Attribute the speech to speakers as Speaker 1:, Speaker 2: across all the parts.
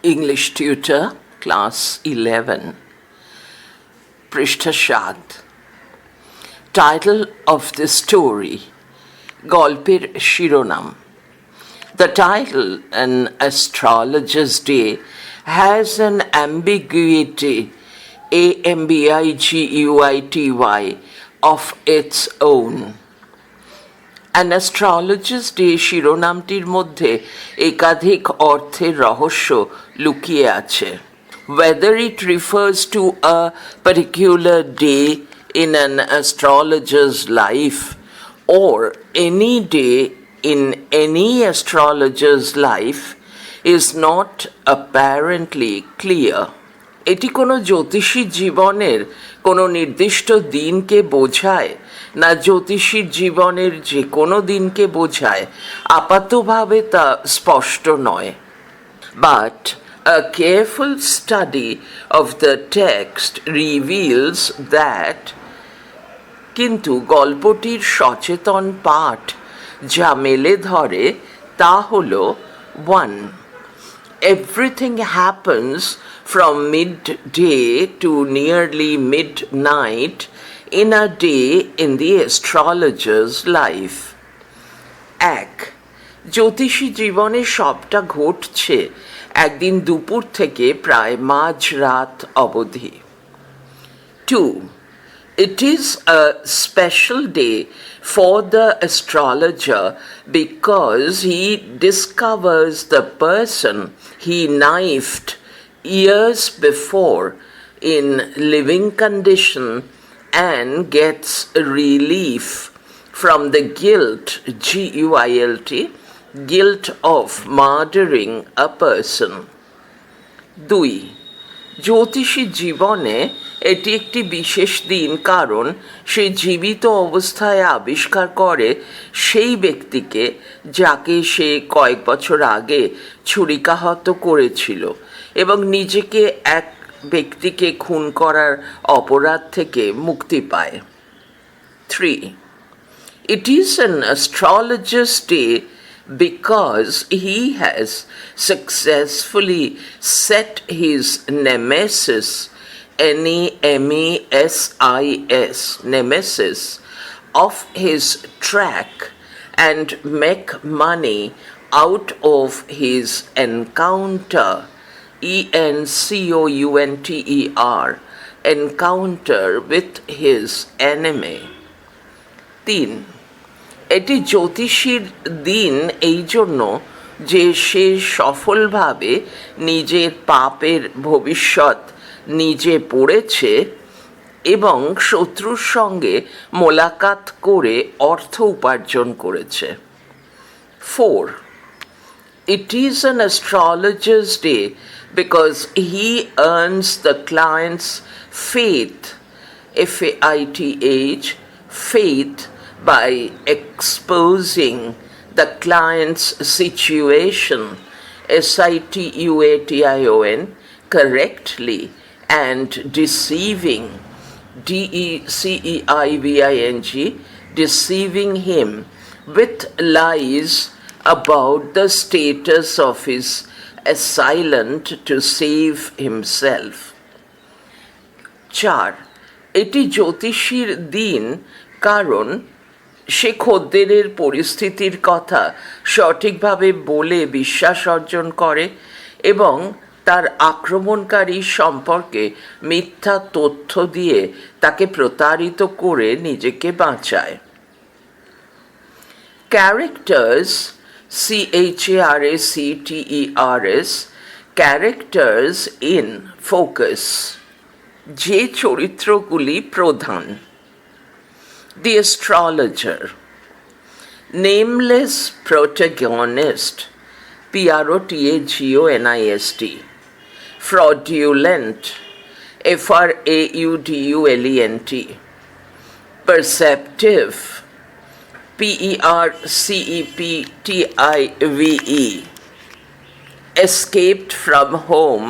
Speaker 1: English Tutor, Class 11, Prishta 7. Title of the story, Golpir Shironam. The title, An Astrologer's Day, has an ambiguity, ambiguity, of its own. An Astrologer's Day শিরোনামটির মধ্যে একাধিক অর্থের রহস্য লুকিয়ে আছে. Whether it refers to a particular day in an astrologer's life or any day in any astrologer's life is not apparently clear. এটি কোনো জ্যোতিষী জীবনের কোনো নির্দিষ্ট দিনকে বোঝায় না জ্যোতিষীর জীবনের যে কোনো দিনকে বোঝায় আপাতভাবে তা স্পষ্ট নয়. But a careful study of the text reveals that কিন্তু গল্পটির সচেতন পাঠ যা মেলে ধরে তা হলো 1. Everything happens from midday to nearly midnight in a day in the astrologer's life. 1. জ্যোতিষী জীবনে সবটা ঘটছে একদিন দুপুর থেকে প্রায় মাঝরাত অবধি. 2. It is a special day for the astrologer because he discovers the person he knifed years before in living condition and gets relief from the guilt, G-U-I-L-T, guilt of murdering a person. 2. জ্যোতিষী জীবনে এটি একটি বিশেষ দিন কারণ সে জীবিত অবস্থায় আবিষ্কার করে সেই ব্যক্তিকে যাকে সে কয়েক বছর আগে ছুরিকাহত করেছিল এবং নিজেকে এক ব্যক্তিকে খুন করার অপরাধ থেকে মুক্তি পায়. 3. It is an astrologer's day because he has successfully set his nemesis, N-E-M-E-S-I-S, nemesis, off his track and make money out of his encounter, E-N-C-O-U-N-T-E-R, encounter with his enemy. 3. এটি জ্যোতিষীর দিন এই জন্য যে সে সফলভাবে নিজের পাপের ভবিষ্যৎ নিজে পড়েছে এবং শত্রুর সঙ্গে মোলাকাত করে অর্থ উপার্জন করেছে. 4. It is an astrologer's day because he earns the client's faith, F-A-I-T-H, faith, by exposing the client's situation, situation, correctly and deceiving, D-E-C-E-I-V-I-N-G, deceiving him with lies about the status of his assailant to save himself. 4. এটি জ্যোতিষীর দিন কারণ সে খদ্দেরের পরিস্থিতির কথা সঠিকভাবে বলে বিশ্বাস অর্জন করে এবং তার আক্রমণকারী সম্পর্কে মিথ্যা তথ্য দিয়ে তাকে প্রতারিত করে নিজেকে বাঁচায়. Characters, C-H-A-R-A-C-T-E-R-S, characters in focus, যে চরিত্রগুলি প্রধান. The astrologer, nameless protagonist, P-R-O-T-A-G-O-N-I-S-T, fraudulent, F-R-A-U-D-U-L-E-N-T, perceptive, P-E-R-C-E-P-T-I-V-E, escaped from home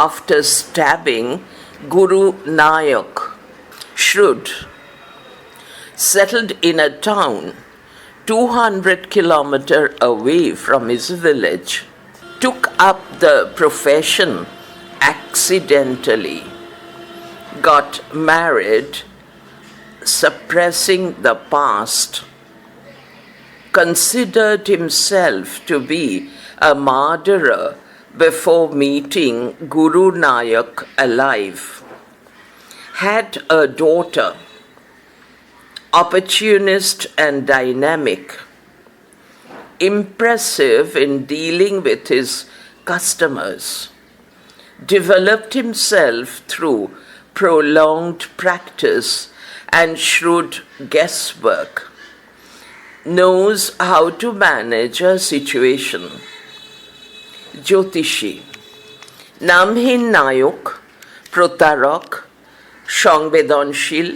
Speaker 1: after stabbing Guru Nayak, shrewd, settled in a town 200 kilometers away from his village. took up the profession accidentally, got married, suppressing the past, considered himself to be a murderer before meeting Guru Nayak alive, had a daughter, opportunist and dynamic, impressive in dealing with his customers, developed himself through prolonged practice and shrewd guesswork, knows how to manage a situation. জ্যোতিষী, নামহীন নায়ক, প্রতারক, সংবেদনশীল,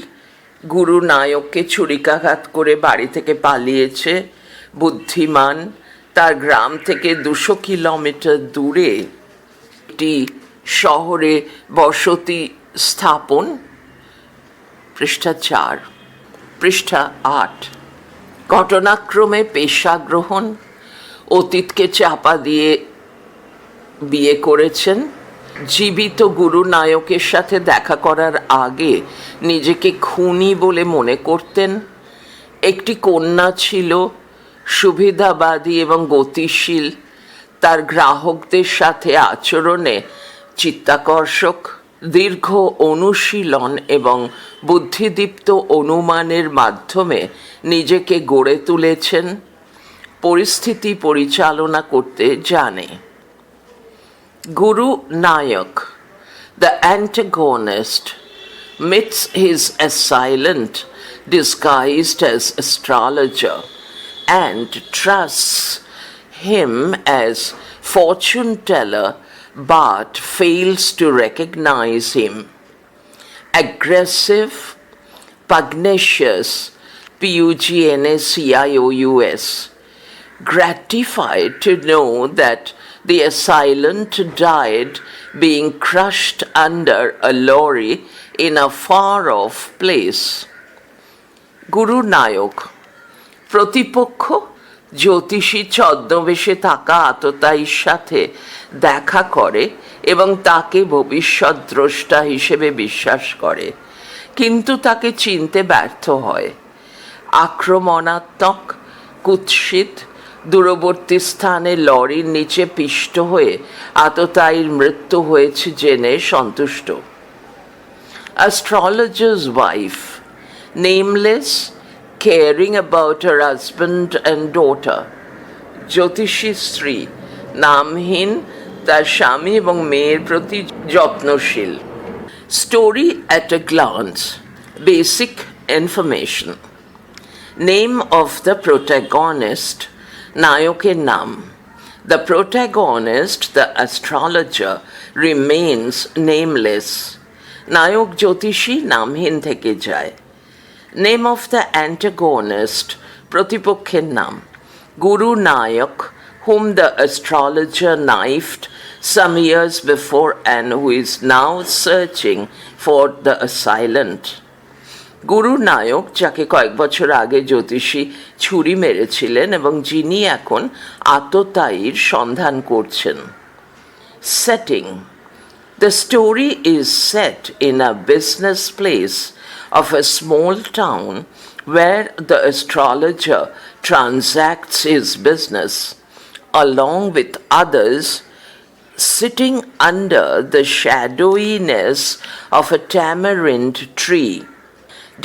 Speaker 1: গুরু নায়ককে ছুরিকাঘাত করে বাড়ি থেকে পালিয়েছে, বুদ্ধিমান, তার গ্রাম থেকে 200 কিলোমিটার দূরে একটি শহরে বসতি স্থাপন। পৃষ্ঠা 4, পৃষ্ঠা 8। ঘটনাক্রমে পেশা গ্রহণ, অতীতকে চাপা দিয়ে বিয়ে করেছেন, জীবিত গুরু নায়কের সাথে দেখা করার আগে নিজেকে খুনি বলে মনে করতেন, একটি কন্যা ছিল, সুবিধাবাদী এবং গতিশীল, তার গ্রাহকদের সাথে আচরণে চিত্তাকর্ষক, দীর্ঘ অনুশীলন এবং বুদ্ধিদীপ্ত অনুমানের মাধ্যমে নিজেকে গড়ে তুলেছেন, পরিস্থিতি পরিচালনা করতে জানে। Guru Nayak, the antagonist, meets his assailant disguised as astrologer and trusts him as fortune teller but fails to recognize him. Aggressive, pugnacious, P-U-G-N-A-C-I-O-U-S, gratified to know that the assailant died being crushed under a lorry in a far-off place. Guru Nayak, প্রতিপক্ষ জ্যোতিষী ছদ্মবেশে থাকা আততায়ীর সাথে দেখা করে এবং তাকে ভবিষ্যৎ দ্রষ্টা হিসেবে বিশ্বাস করে, কিন্তু তাকে চিনতে ব্যর্থ হয়। আক্রমণাত্মক, কুৎসিত, দূরবর্তী স্থানে লরির নিচে পিষ্ট হয়ে আততায়ীর মৃত্যু হয়েছে জেনে সন্তুষ্ট। Astrologer's wife, nameless, caring about her husband and daughter. জ্যোতিষী স্ত্রী, নামহীন, তার স্বামী এবং মেয়ের প্রতি যত্নশীল। Story at a glance. Basic information. Name of the protagonist, নায়কের নাম। The protagonist, the astrologer, remains nameless. নায়ক জ্যোতিষী নামহীন থেকে যায়। Name of the antagonist, প্রতিপক্ষের নাম। Guru Nayak, whom the astrologer knifed some years before and who is now searching for the assailant. গুরু নায়ক, যাকে কয়েক বছর আগে জ্যোতিষী ছুরি মেরেছিলেন এবং যিনি এখন আততায়ীর সন্ধান করছেন। Setting. The story is set in a business place of a small town where the astrologer transacts his business along with others, sitting under the shadowiness of a tamarind tree.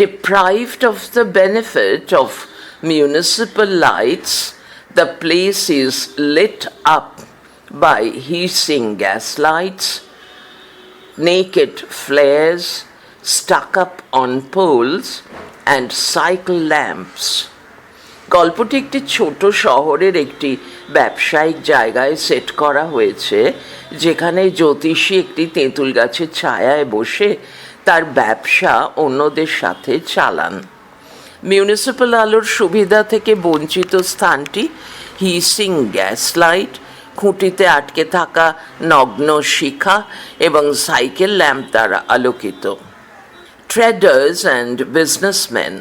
Speaker 1: Deprived of the benefit of municipal lights, the place is lit up by hissing gaslights, naked flares stuck up on poles, and cycle lamps. গল্পটি একটি ছোট শহরের একটি ব্যবসায়িক জায়গায় set করা হয়েছে, যেখানে জ্যোতিষী একটি তেঁতুল গাছের ছায়ায় বসে তার ব্যবসা অন্যদের সাথে চালান। মিউনিসিপ্যাল আলোর সুবিধা থেকে বঞ্চিত স্থানটি হিসিং গ্যাস লাইট, খুঁটিতে আটকে থাকা নগ্ন শিখা এবং সাইকেল ল্যাম্প দ্বারা আলোকিত। ট্রেডার্স অ্যান্ড বিজনেসম্যান,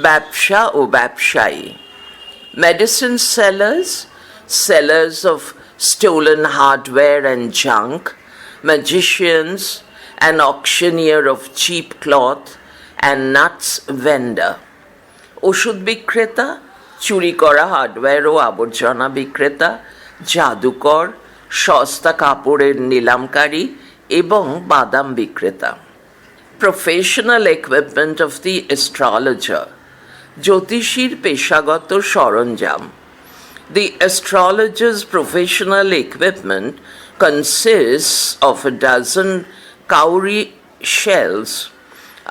Speaker 1: ব্যবসা ও ব্যবসায়ী। Medicine sellers, sellers of stolen hardware and junk, magicians, an auctioneer of cheap cloth, and nuts vendor. ওষুধ বিক্রেতা, চুরি করা হার্ডওয়্যার ও আবর্জনা বিক্রেতা, জাদুকর, সস্তা কাপড়ের নিলামকারী এবং বাদাম বিক্রেতা। Professional equipment of the astrologer, জ্যোতিষীর পেশাগত সরঞ্জাম। The astrologer's professional equipment consists of a dozen cowrie shells,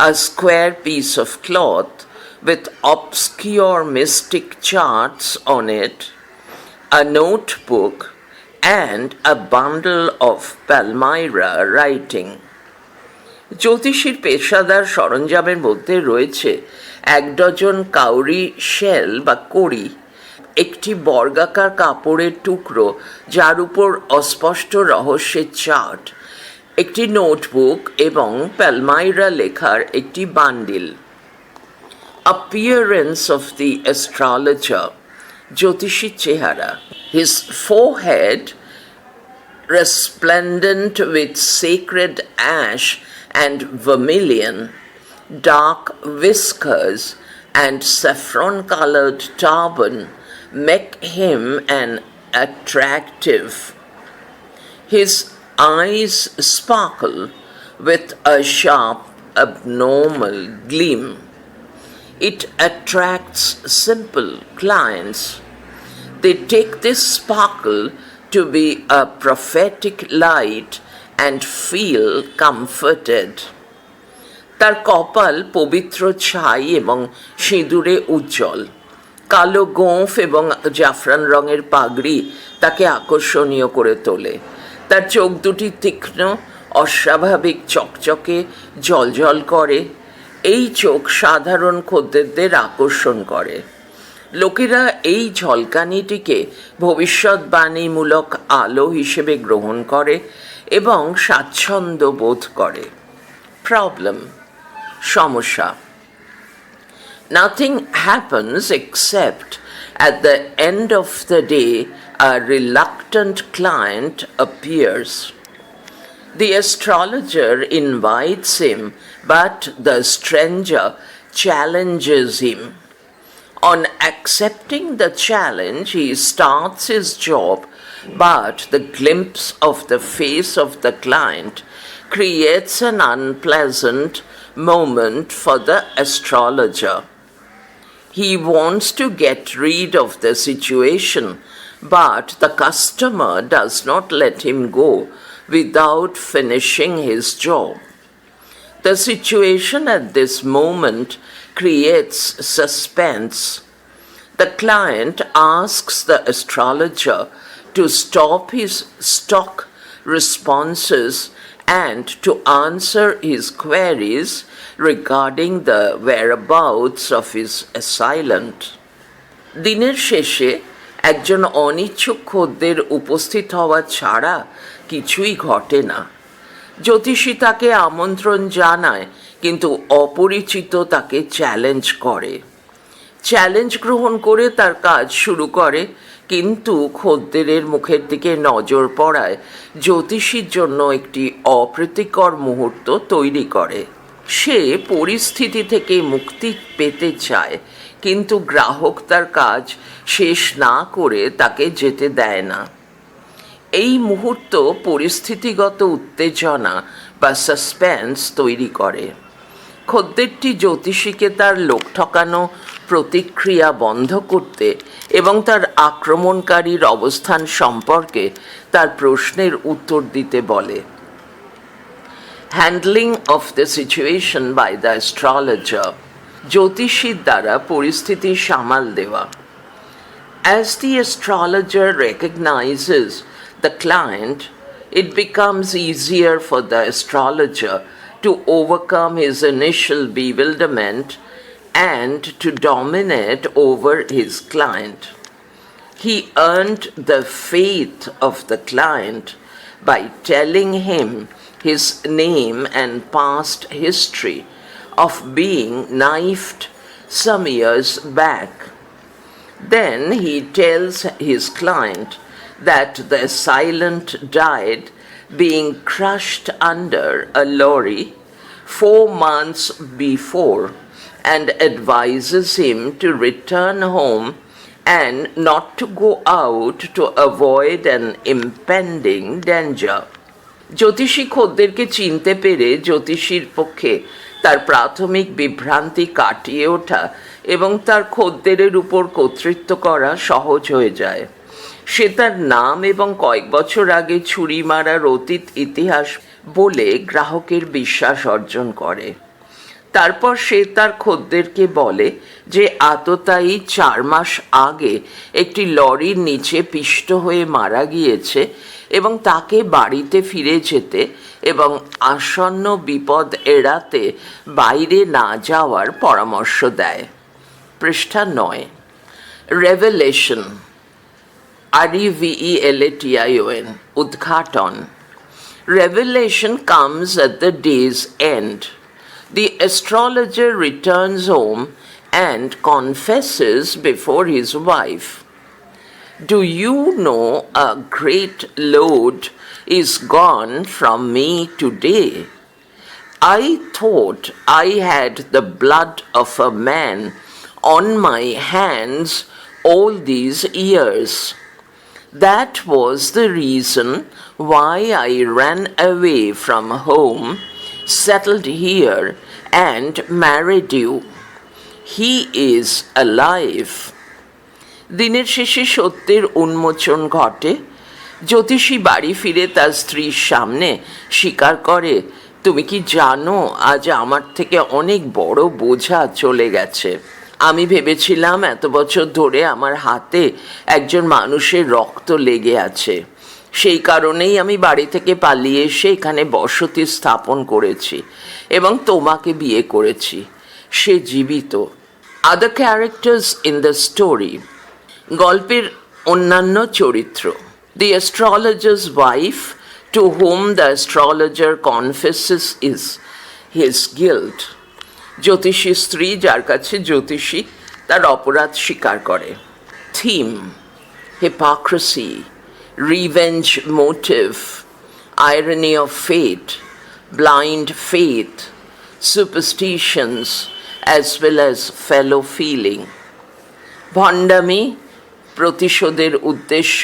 Speaker 1: a square piece of cloth with obscure mystic charts on it, a notebook, and a bundle of Palmyra writing. জ্যোতিষীর পেশাদার সরঞ্জামের মধ্যে রয়েছে 1 dozen কাউরি shell বা কড়ি, একটি বর্গাকার কাপড়ের টুকরো যার উপর অস্পষ্ট রহস্যের চার্ট, একটি নোটবুক এবং প্যালমাইরা লেখার একটি bundle. Appearance of the astrologer, জ্যোতিষীর চেহারা। His forehead resplendent with sacred ash and vermilion, dark whiskers and saffron-colored turban make him an attractive. His eyes sparkle with a sharp, abnormal gleam. It attracts simple clients. They take this sparkle to be a prophetic light and feel comforted. তার কপাল পবিত্র ছাই এবং সিঁদুরে উজ্জ্বল। কালো গোঁফ এবং জাফরান রঙের পাগড়ি তাকে আকর্ষণীয় করে তোলে। তার চোখ দুটি তীক্ষ্ণ, অস্বাভাবিক চকচকে, জ্বলজ্বল করে। এই চোখ সাধারণ খদ্দেরদের আকর্ষণ করে। লোকেরা এই ঝলকানিটিকে ভবিষ্যৎবাণীমূলক আলো হিসেবে গ্রহণ করে এবং স্বাচ্ছন্দ্য বোধ করে। প্রবলেম, সমস্যা। Nothing happens except at the end of the day a reluctant client appears. The astrologer invites him, but the stranger challenges him. On accepting the challenge, he starts his job, but the glimpse of the face of the client creates an unpleasant moment for the astrologer. He wants to get rid of the situation, but the customer does not let him go without finishing his job. The situation at this moment creates suspense. The client asks the astrologer to stop his stock responses and to answer his queries regarding the whereabouts of his assailant. দিনের শেষে একজন অনিচ্ছুক খদ্দের উপস্থিত হওয়া ছাড়া কিছুই ঘটে না। জ্যোতিষী তাকে আমন্ত্রণ জানায়, কিন্তু অপরিচিত তাকে চ্যালেঞ্জ করে। চ্যালেঞ্জ গ্রহণ করে তার কাজ শুরু করে, কিন্তু খদ্দেরের মুখের দিকে নজর পড়ায় জ্যোতিষীর জন্য একটি অপ্রীতিকর মুহূর্ত তৈরি করে। সে পরিস্থিতি থেকে মুক্তি পেতে চায়, কিন্তু গ্রাহক তার কাজ শেষ না করে তাকে যেতে দেয় না। এই মুহূর্ত পরিস্থিতিগত উত্তেজনা বা সাসপেন্স তৈরি করে। খদ্দেরটি জ্যোতিষীকে তার লোক ঠকানো প্রতিক্রিয়া বন্ধ করতে এবং তার আক্রমণকারীর অবস্থান সম্পর্কে তার প্রশ্নের উত্তর দিতে বলে। Handling of the situation by the astrologer, জ্যোতিষীর দ্বারা পরিস্থিতি সামাল দেওয়া। As the astrologer recognizes the client, it becomes easier for the astrologer to overcome his initial bewilderment and to dominate over his client. He earned the faith of the client by telling him his name and past history of being knifed some years back. Then he tells his client that the assailant died being crushed under a lorry 4 months before and advises him to return home and not to go out to avoid an impending danger. জ্যোতিষী খদ্দেরকে চিনতে পেরে জ্যোতিষীর পক্ষে তার প্রাথমিক বিভ্রান্তি কাটিয়ে ওঠা এবং তার খদ্দেরের উপর কর্তৃত্ব করা সহজ হয়ে যায়। সে তার নাম এবং কয়েক বছর আগে ছুরি মারার অতীত ইতিহাস বলে গ্রাহকের বিশ্বাস অর্জন করে। তারপর সে তার খদ্দেরকে বলে যে আততায়ী 4 মাস আগে একটি লরির নিচে পিষ্ট হয়ে মারা গিয়েছে এবং তাকে বাড়িতে ফিরে যেতে এবং আসন্ন বিপদ এড়াতে বাইরে না যাওয়ার পরামর্শ দেয়। পৃষ্ঠা 9। রেভেলেশন, REVELATION, উদ্ঘাটন। Revelation comes at the day's end. The astrologer returns home and confesses before his wife. Do you know a great load is gone from me today? I thought I had the blood of a man on my hands all these years. That was the reason why I ran away from home, settled here, and married you. He is alive. দিনের শেষে সত্যের উন্মোচন ঘটে। জ্যোতিষী বাড়ি ফিরে তার স্ত্রীর সামনে স্বীকার করে, তুমি কি জানো আজ আমার থেকে অনেক বড় বোঝা চলে গেছে। আমি ভেবেছিলাম এত বছর ধরে আমার হাতে একজন মানুষের রক্ত লেগে আছে, সেই কারণেই আমি বাড়ি থেকে পালিয়ে এসে এখানে বসতি স্থাপন করেছি এবং তোমাকে বিয়ে করেছি। সে জীবিত। Other characters in the story. গল্পের অন্যান্য চরিত্র। The astrologer's wife, to whom the astrologer confesses his guilt. জ্যোতিষীর স্ত্রী, যার কাছে জ্যোতিষী তার অপরাধ স্বীকার করে। Theme: hypocrisy, revenge motive, irony of fate, blind faith, superstitions, as well as fellow feeling. ভণ্ডামি, প্রতিশোধের উদ্দেশ্য,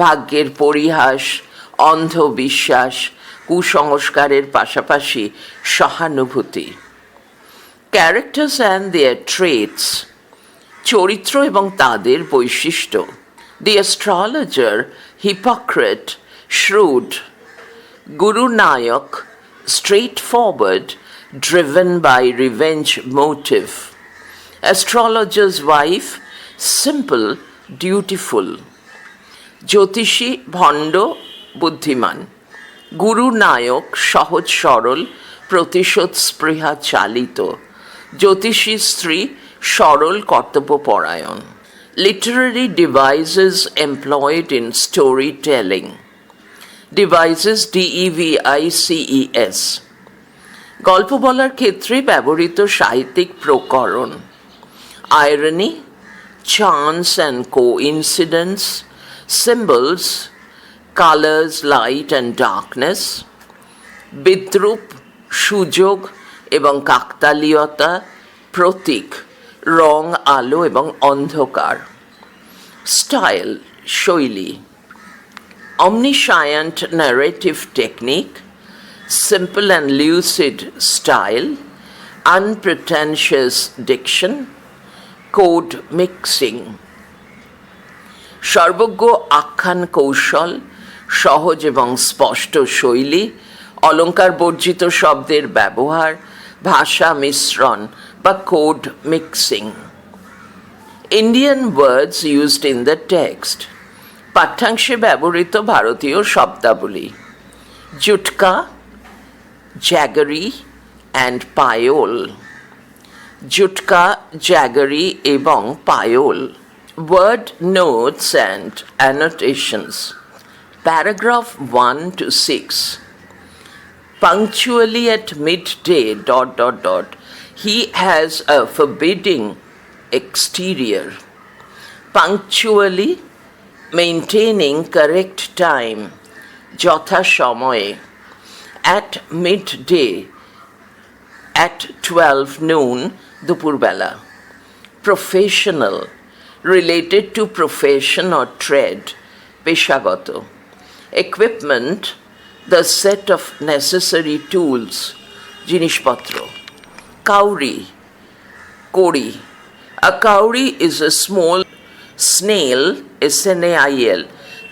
Speaker 1: ভাগ্যের পরিহাস, অন্ধবিশ্বাস, কুসংস্কারের পাশাপাশি সহানুভূতি। Characters and their traits. চরিত্র এবং তাদের বৈশিষ্ট্য। The astrologer, hypocrite, shrewd. Guru Nayak, straightforward, driven by revenge motive. Astrologer's wife, simple, dutiful. জ্যোতিষী, ভণ্ড, বুদ্ধিমান। গুরু নায়ক, সহজ সরল, প্রতিশোধ স্পৃহা চালিত। জ্যোতিষী স্ত্রী, সরল, কর্তব্যপরায়ণ। Literary devices employed in storytelling. Devices, DEVICES. গল্প বলার ক্ষেত্রে ব্যবহৃত সাহিত্যিক প্রকরণ। Irony, chance and coincidence, symbols, colors, light and darkness. বিদ্রূপ, সুযোগ এবং কাকতালীয়তা, প্রতীক, রং, আলো এবং অন্ধকার। স্টাইল, শৈলী। omniscient narrative technique, simple and lucid style, unpretentious diction, code mixing. সর্বজ্ঞ আখ্যান কৌশল, সহজ এবং স্পষ্ট শৈলী, অলঙ্কার বর্জিত শব্দের ব্যবহার, ভাষা মিশ্রণ বা code mixing. Indian words used in the text. পাঠ্যাংশে ব্যবহৃত ভারতীয় শব্দাবলী: jutka, jaggery and payal. Jutka, jaggery এবং payal. Word notes and annotations. Paragraph 1 to 6. Punctually at midday, ... he has a forbidding exterior. Punctually, maintaining correct time, যথা সময়ে, at midday, at 12 noon, দুপুরবেলা. Professional, related to profession or trade, পেশাগত. Equipment, the set of necessary tools, জিনিসপত্র. Cowrie, কড়ি. A cowrie is a small snail, snail,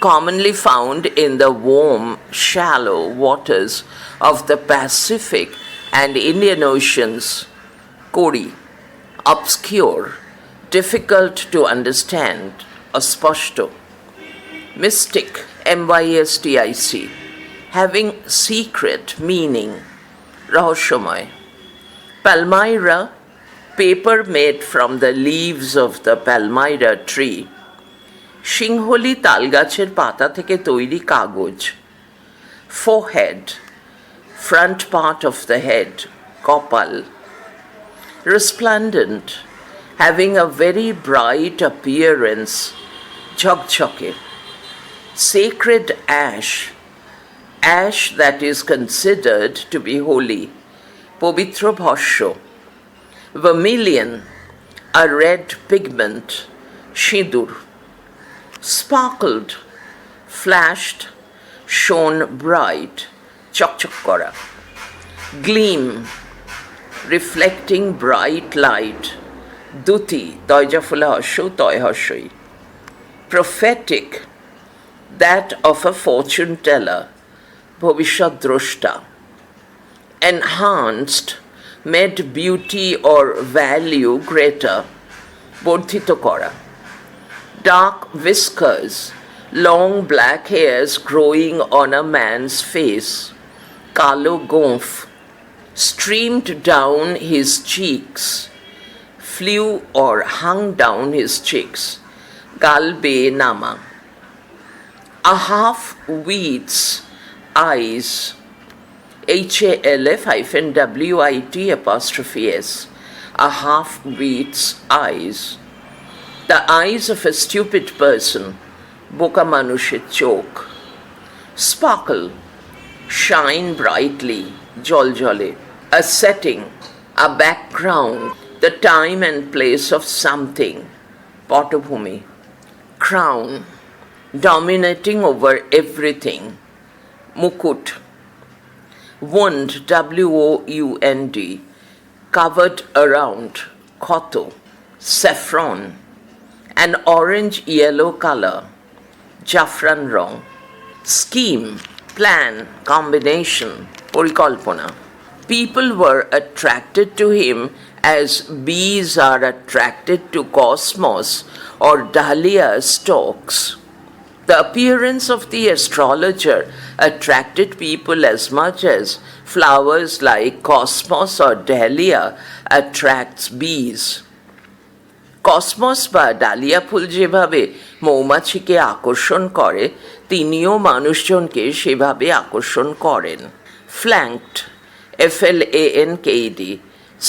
Speaker 1: commonly found in the warm, shallow waters of the Pacific and Indian Oceans. Kori, obscure, difficult to understand, asposhto. Mystic, mystic, having secret meaning, rahosyomoy. Palmyra, paper made from the leaves of the palmyra tree. সিংহলি তালগাছের পাতা থেকে তৈরি কাগজ. Forehead, front part of the head, কপাল. Resplendent, having a very bright appearance, ঝকঝকে. Sacred ash, ash that is considered to be holy, পবিত্র ভস্য. Vermilion, a red pigment, সিঁদুর. Sparkled, flashed, shone bright, চকচক করা. Gleam, reflecting bright light, দুতি, তয়জাফলা হস্য, তয় হস্যই. Prophetic, that of a fortune teller, ভবিষ্যৎ দ্রষ্টা. Enhanced, made beauty or value greater, বর্ধিত করা. Dark whiskers, long black hairs growing on a man's face, kalo gonf. Streamed down his cheeks, flew or hung down his cheeks, galbe nama. A half wheat's eyes, HALF-WIT', a half wheat's eyes. The eyes of a stupid person, বোকা মানুষের চোখ. Sparkle, shine brightly, জলজলে. A setting, a background, the time and place of something, পটভূমি. Crown, dominating over everything, মুকুট. Wound, WOUND, covered around, ক্ষত. Saffron, an orange yellow color, জাফরান রং. Scheme, plan, combination, পরিকল্পনা. People were attracted to him as bees are attracted to cosmos or dahlia stalks. The appearance of the astrologer attracted people as much as flowers like cosmos or dahlia attracts bees. Cosmos বা dahlia ফুল যেভাবে মৌমাছিকে আকর্ষণ করে, তিনিও মানুষজনকে সেভাবে আকর্ষণ করেন. Flanked, FLANKED,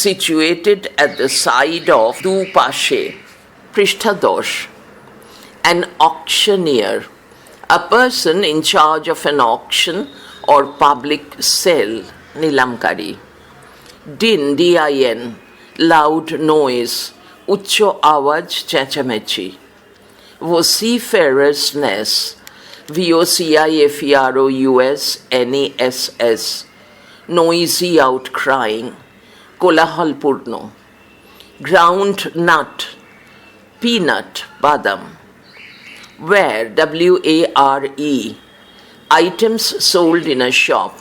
Speaker 1: situated at the side of, দুপাশে. পৃষ্ঠাদশ. An auctioneer, a person in charge of an auction or public sale, নিলামকারী. Din, DIN, loud noise, উচ্চ আওয়াজ, চেঁচামেচি. Vociferousness, VOCIFEROUSNESS, noisy outcrying, কোলাহলপূর্ণ. Ground nut, peanut, বাদাম. Ware, WARE, items sold in a shop,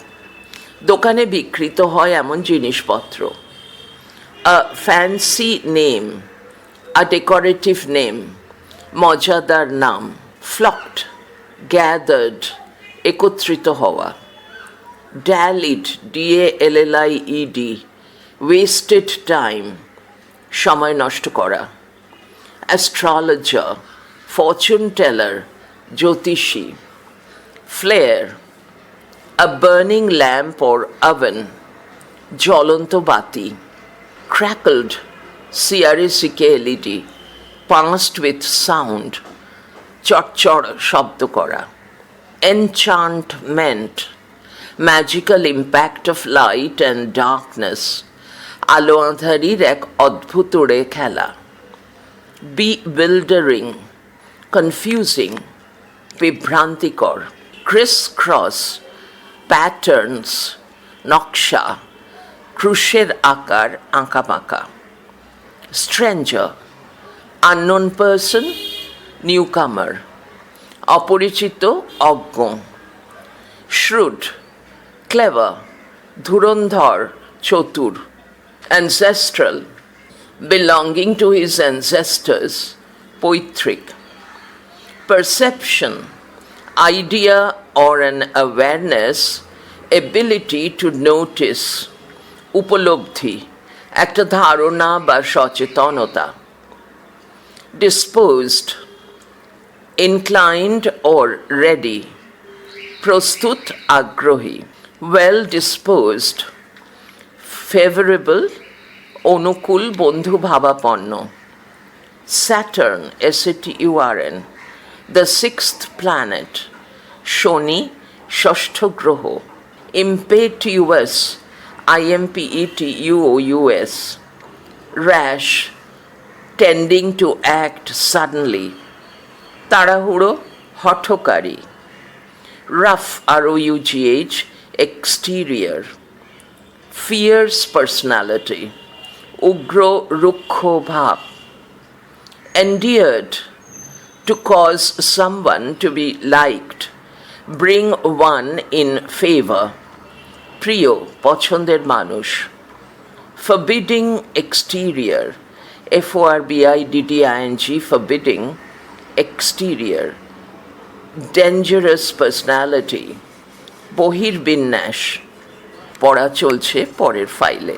Speaker 1: দোকানে বিক্রিত হয় এমন জিনিসপত্র. A fancy name, a decorative name, মজাদার নাম. Flocked, gathered, একত্রিত হওয়া. Dallied, DALLIED, wasted time, সময় নষ্ট করা. Astrologer, fortune teller, জ্যোতিষী. Flare, a burning lamp or oven, জ্বলন্ত বাতি. Crackled, CRACKLED, passed with sound, চটচড় শব্দ করা। Enchantment, magical impact of light and darkness, আলো আঁধারির এক অদ্ভুত উড়ে খেলা। বিউইল্ডারিং, কনফিউজিং, বিভ্রান্তিকর। ক্রিস ক্রস, প্যাটার্নস, নকশা, ক্রুশের আকার আঁকাবাঁকা। স্ট্রেঞ্জার, আননোন পার্সন, নিউকামার, অপরিচিত, অজ্ঞ। শ্রুড, ক্লেভার, ধুরন্ধর, চতুর। Ancestral, belonging to his ancestors, পৈতৃক। Perception, idea or an awareness, ability to notice, উপলব্ধি, একটা ধারণা বা সচেতনতা। Disposed, inclined or ready, প্রস্তুত, আগ্রহী। Well disposed, favorable, অনুকূল, বন্ধু ভাবাপন্ন। Saturn, SATURN, the sixth planet, শনি, ষষ্ঠ গ্রহ। Impetuous, IMPETUOUS, rash, tending to act suddenly, তাড়াহুড়ো, হঠকারী। Rough, ROUGH, exterior, fierce personality, উগ্র, রুক্ষ ভাব। Endeared, to cause someone to be liked, bring one in favor, প্রিয়, পছন্দের মানুষ। Forbidding exterior, FORBIDDING, forbidding, exterior, dangerous personality, বহির্বিন্যাস। পড়া চলছে পরের ফাইলে।